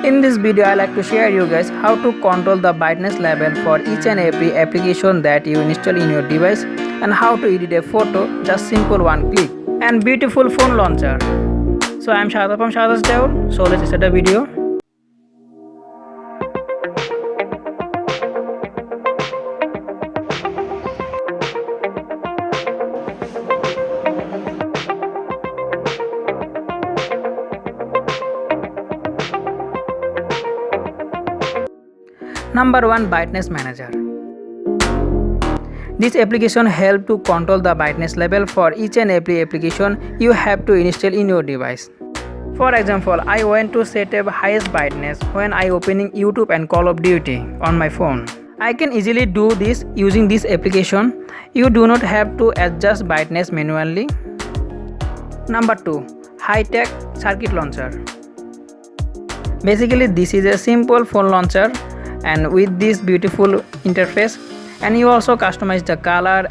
In this video, I like to share you guys how to control the brightness level for each and every application that you install in your device and how to edit a photo just simple one click and beautiful phone launcher. So I am Shada from SHADAT'S, so let's start the video. Number 1, Brightness Manager. This application helps to control the brightness level for each and every application you have to install in your device. For example, I want to set up highest brightness when I opening YouTube and Call of Duty on my phone. I can easily do this using this application. You do not have to adjust brightness manually. Number 2, Hightech Circuit Launcher. Basically, this is a simple phone launcher and with this beautiful interface, and you also customize the color.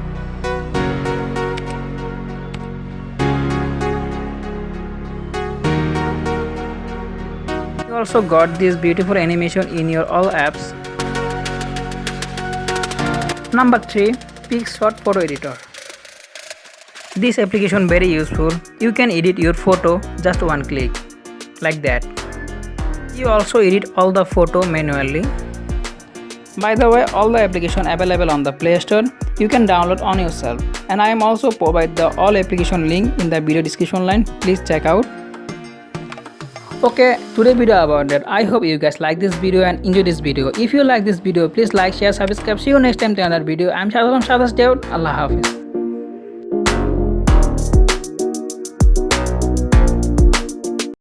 You also got this beautiful animation in your all apps. Number 3, PicShort Photo Editor. This application very useful. You can edit your photo just one click like that. You also edit all the photo manually. By the way, all the application available on the Play Store, you can download on yourself, and I am also provide the all application link in the video description line. Please check out. Okay, today video about that. I hope you guys like this video and enjoy this video. If you like this video, please like, share, subscribe. See you next time to another video. I am Shada from SHADAT'S. Allah Hafiz.